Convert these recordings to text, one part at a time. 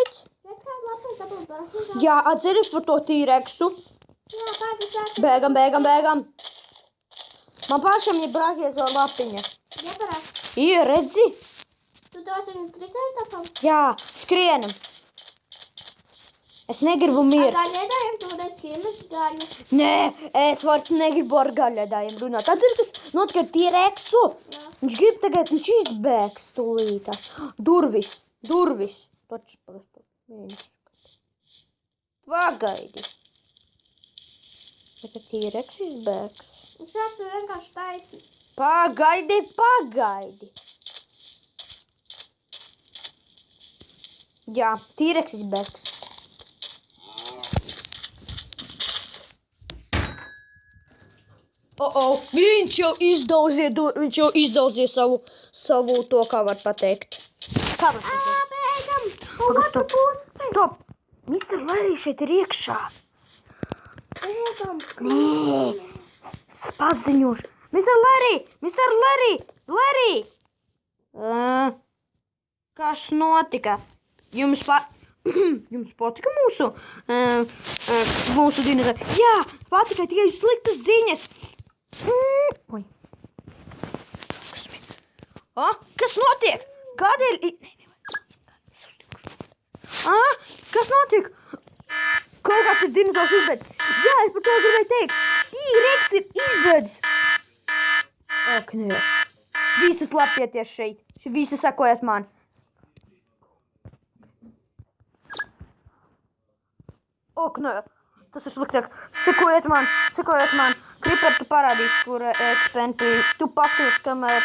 teici? Jā, atceries par to T-Rexu. Bēgam. Man pašam ir brākies vēl lapiņa. Jā, redzi? Tu dos viņu triceratopam? Jā, skrienam. Es negribu mirt. Ar gaļēdājiem tu varēsi iemest gaļu. Nē, es vairs negribu ar gaļēdājiem runāt. Atceries, kas notika ar T-Rexu? Viņš grib tagad, viņš izbēgs tūlītās. Durvis. Taču pagaidi. Tagad T-Rex izbēgs. Viņš jau tu vienkārši taisi. Pagaidi. Jā, T-Rex izbēgs. Viņš jau izdauzīja savu to, kā var pateikt. Bēgam! Stop! Mr. Larry šeit ir iekšā. Bēgam! Nē, paziņošu. Mr. Larry! Kas notika? Jums patika mūsu dinozauri? Jā, patika tikai sliktas ziņas. Kas notiek? Kādēļ? Kas notiek? Kaut kāds ir dinozaurs izbēdz. Jā, es par to gribēju teikt. T-Rex ir izbēdz. Ak, nē. Visi slapieties šeit. Visi sekojiet man. Ok, nē. Tas ir sliktāk. Sekojiet man. Kriper, tu parādīsi, kur ekspenti. Tu pakļūsi, kamēr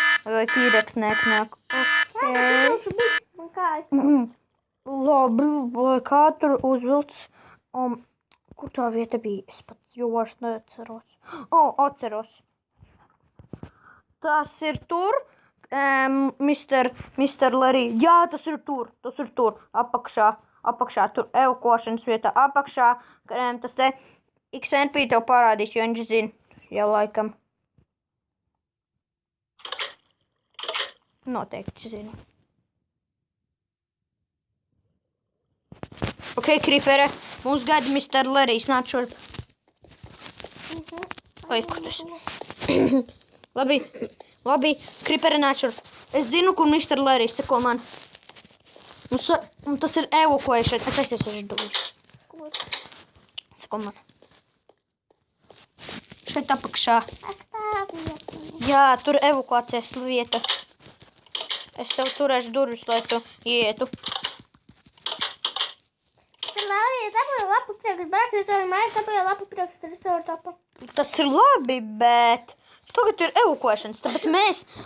T-Rex nāk. Labi, vai katru uzvilc. Kur tā vieta bija? Es pat jau vairs neatceros. Atceros. Tas ir tur, Mr. Larry. Jā, tas ir tur. Apakšā, tur evakuošanas vietā. Apakšā, tas te XNP tev parādīs, jo viņš zina. Jau laikam. Noteikti zinu. Ok, Kripere, mums gaida Mr. Larry, nāc šurp. Oi, kur tas? Labi, Kripere, nāc šurp. Es zinu, kur Mr. Larry, seko man. Un tas ir evakuēšana. Es esmu dūļus. Seko man. Šeit apakšā. Jā, tur evakuācijas vieta. Es tev turēšu durvis, lai tu ietu. Tas ir labi, bet tagad ir evakuēšanas, tāpēc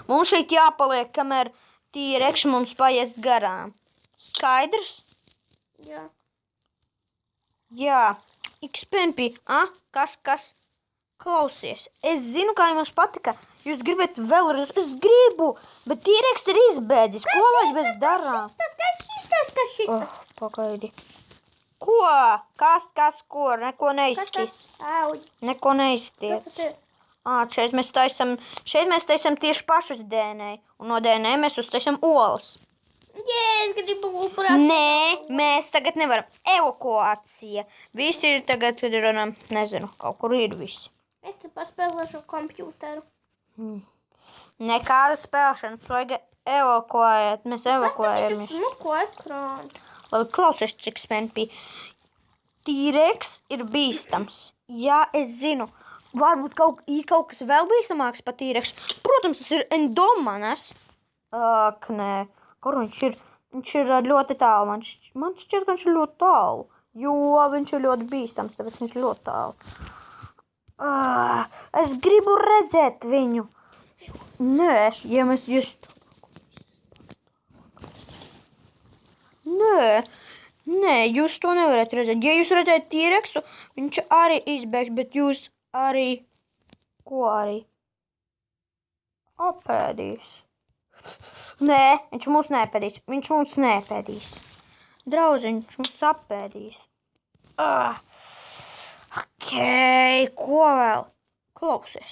mums šeit jāpaliek, kamēr T-Rex mums paies garām. Skaidrs? Jā. XPNP. Kas? Klausies. Es zinu, kā jums patika. Jūs gribat vēlreiz? Es gribu, bet T-Rex ir izbēdzis. Ko lai mēs darām? Kas šitas? Pagaidi. Ko? Kas? Ko? Neko neizšķis. Neko neiztiec. Šeit mēs taisam tieši pašas DNA. Un no DNA mēs uztaisam olas. Jē, es gribu uprāt. Nē, mēs tagad nevaram. Evakuācija. Visi ir tagad, kad ir, nezinu, kaut kur ir visi. Es te paspēlēšu kompjūteru. Nekāda spēlēšanas, vajag evakuēt. Mēs evakuējamies. Ko ekrānu? Labi, klausies, cik spēnpī. T-Rex ir bīstams. Jā, es zinu. Varbūt kaut kas vēl bīstamāks par T-Rex. Protams, tas ir Endomanas. Ak, nē. Kur viņš ir? Viņš ir ļoti tālu. Man šķiet, ka viņš ir ļoti tālu. Jo viņš ir ļoti bīstams, tāpēc viņš ir ļoti tālu. Es gribu redzēt viņu. Nē, Nē, jūs to nevarat redzēt. Ja jūs redzēt T-Rexu, viņš arī izbēgs, bet jūs arī... Ko arī? Apēdīs. Nē, viņš mums nepēdīs. Drauziņ, viņš mums apēdīs. Ok, ko vēl? Klausies.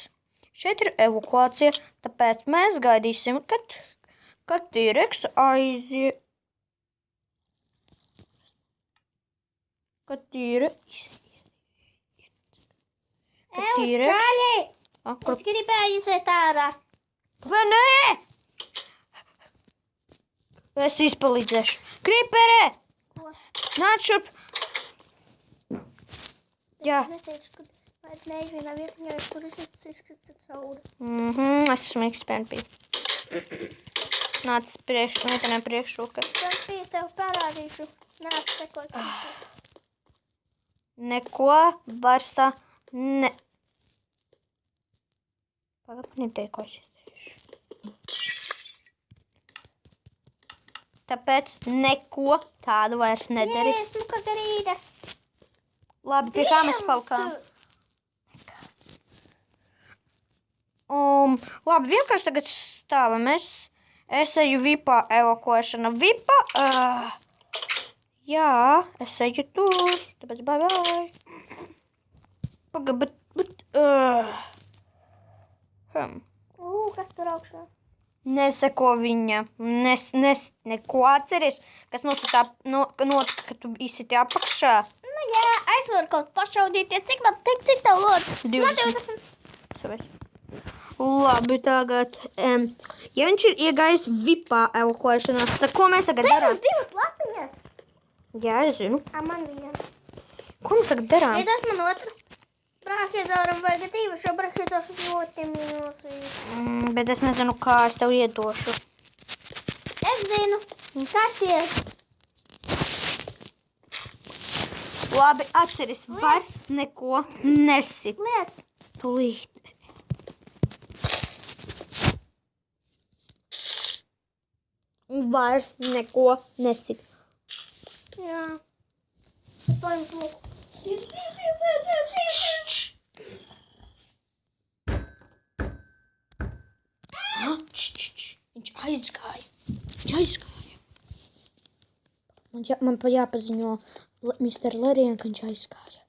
Šeit ir evakuācija, tāpēc mēs gaidīsim, kad T-Rex aiziet. Kad tīra. Ej, čāļi! Kur? Es gribēju iziet ārā. Vai nē? Es izpalīdzēšu. Kripere! Ko? Nāc šurp! Jā. Neteikšu, ka vajag neizvienā vietņā, kur es izskatu cauri. Es esmu XPNP. Nāc meitenēm priekšroka. Tad bija tev parādīšu. Nāc, sekot. Neko vairs tā ne... Pagaidām, ko es izdarīšu. Tāpēc neko tādu vairs nedari. Jē, smuka garīga. Labi, pie kā mēs palikām? Labi, vienkārši tagad stāvam. Es eju VIPā evakuēšana. VIPā? Jā, es eju tur. Tāpēc bye. Pagaid, bet... Kas tur augšā? Neseko viņa. Neko atceries, kas notika, kad tu izsiti apakšā. Nu jā, es varu kaut pašaudīties. Cik tev lūdzu? 20. Savais. Labi, tagad. Ja viņš ir iegājis VIPā evakuēšanās, tad ko mēs tagad darām? Divas lapiņas. Jā, es zinu. Man viena. Ko mēs tagad darām? Iedos man otru. Brāķiedoram vajag divu, šo brāķiedošu ļoti milzīgi. Bet es nezinu, kā es tev iedošu. Es zinu. Kas ir? Labi, atceries, vairs neko nesit. Liet. Tūlīt. Vairs neko nesit. Jā. Es paņems lūku. Viņš aizgāja. Man jāpaziņo Mr. Larryam, ka viņš aizgāja.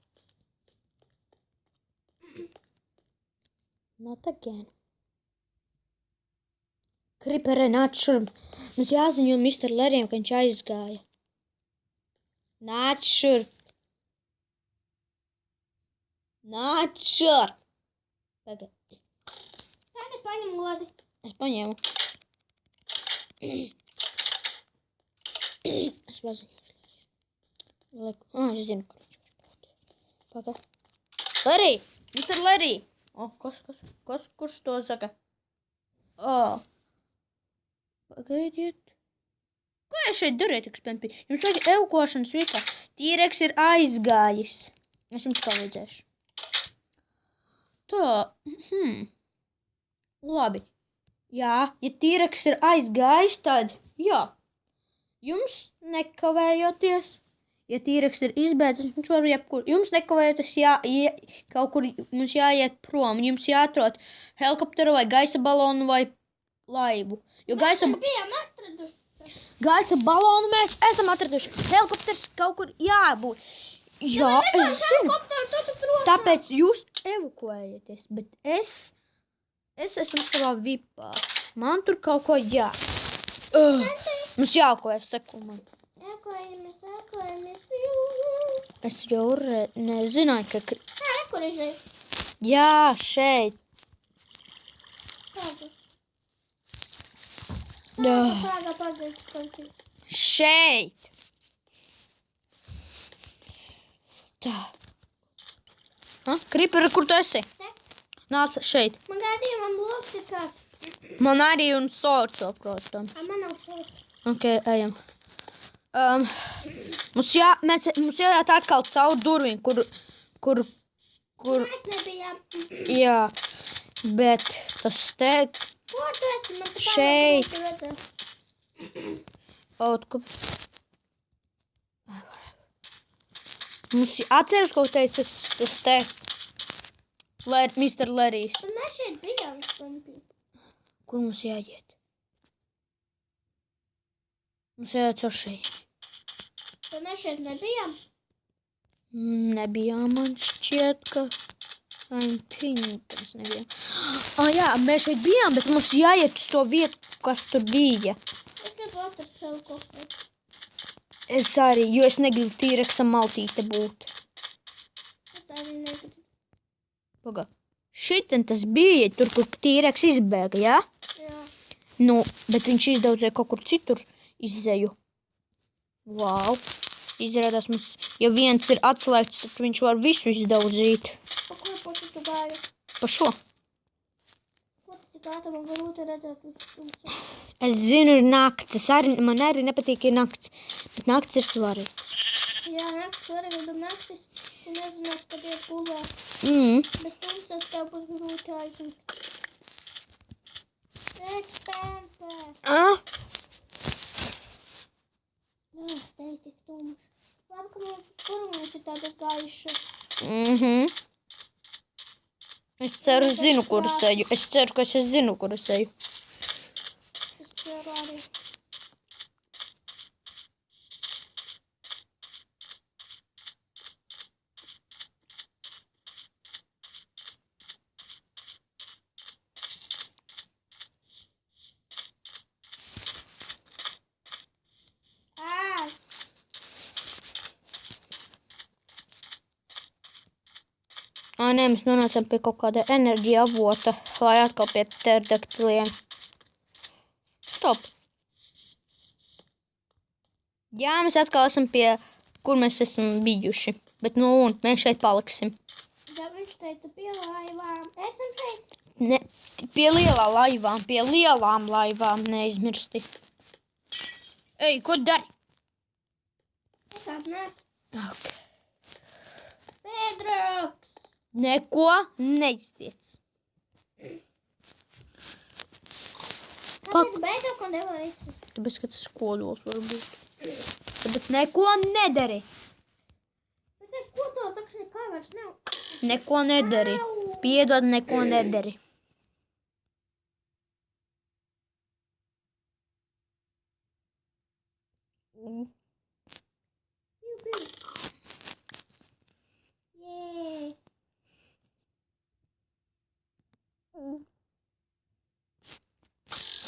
Not again. Kripere, nāc šurp. Mums jāziņo Mr. Larryam, ka viņš aizgāja. Nāc šurp. Nāc šurp. Tagad. Tagad paņem lodi. Es paņēmu. Es paziņošu. Es zinu, kur viņš var būt. Larry! Mr. Larry! Kurš to saka? Pagaidiet. Ko jūs šeit dariet, XPNP? Jums vajag evakuēšanas vietā. T-Rex ir aizgājis. Es jums palīdzēšu. Tā. Labi. Jā, ja T-Rex ir aizgājis, tad jā. Jums nekavējoties, ja T-Rex ir izbēdzis, viņš var jebkur. Jums nekavējoties kaut kur mums jāiet prom. Jums jāatrod helikopteru vai gaisa balonu vai laivu. Jo gaisa balonu mēs esam atraduši. Helikopters kaut kur jābūt. Jā, es zinu. Tāpēc jūs evakuējieties, bet es esmu savā VIPā. Man tur kaut ko jā. Mums jākojas, seko man. Ekojamies. Es jau nezināju, ka... Kur izēj? Jā, šeit. Kādu? Pagaid. Šeit. Tā. Kripere, kur tu esi? Nāc šeit. Man gadīja, man bloks ir kāds. Man arī un sorco, protams. Man nav sorts. Ok, ejam. Mums jāiet atkal caur durvīm, kur... Mēs nebijām. Jā, bet tas te... Ko tu esi? Man tu šeit. redzēt. Mums atceras, ko teica tas te... Mr. Larrys. Tad mēs šeit bijām. Kur mums jāiet? Mums jāiet caur šeit. Tad mēs šeit nebijām. Nebijām, man šķiet, ka... Mēs nebijām. Jā, mēs šeit bijām, bet mums jāiet uz to vietu, kas tur bija. Es gribu atrast helikopteru. Es arī, jo es negribu T-Rexa maltīte būt. Es arī negribu. Paga. Šiten tas bija, tur, kur T-Rex izbēga, jā? Jā. Nu, bet viņš izdaudzēja kaut kur citur izzeju. Vau. Izrādās mums, ja viens ir atslēgts, tad viņš var visu izdaudzīt. Pa ko pusi tu gāji? Pa šo. Ko tu tik ātri man grūti redzēt visu tumsu? Es zinu, ir nakts. Man arī nepatīk ir nakts. Bet nakts ir svarīgi. Jā, naktis svarīgi, bet naktis, tu nezinās, kad iet gulēt. Bet tumsas tev būs grūti aizmigt. Ekspertē! Te ir tik tumšs. Labi, ka mums kurumēs ir tādas gaišas. Es ceru, zinu, kur es eju. Es ceru, ka es zinu, kur es eju. Es ceru arī. Nē, mēs nonācam pie kaut kāda enerģija avota, lai atkal pie pterodaktiliem. Stop! Jā, mēs atkal esam pie, kur mēs esam bijuši. Bet nu, un mēs šeit paliksim. Ja viņš teica pie laivām. Esam šeit? Ne, pie lielām laivām, neizmirsti. Ej, ko dari? Es atnācu. Okay. Pedro! Neko neiztiec. Kāpēc beidzot, ko nevar izsist? Tāpēc, ka tas kodols var būt. Tāpēc neko nedari. Bet es kodols taču nekā vairs nav. Neko nedari. Piedod, neko nedari. Jē.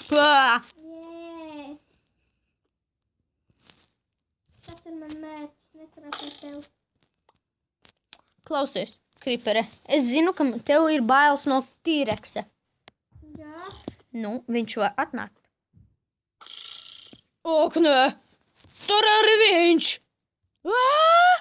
Pā! Jē. Tas ir man mērķis, netrāpīt tev. Klausies, Kripere, es zinu, ka tev ir bailes no T-Rexa. Jā. Nu, viņš var atnākt. Ok, nē! Tur arī viņš! Aaaa!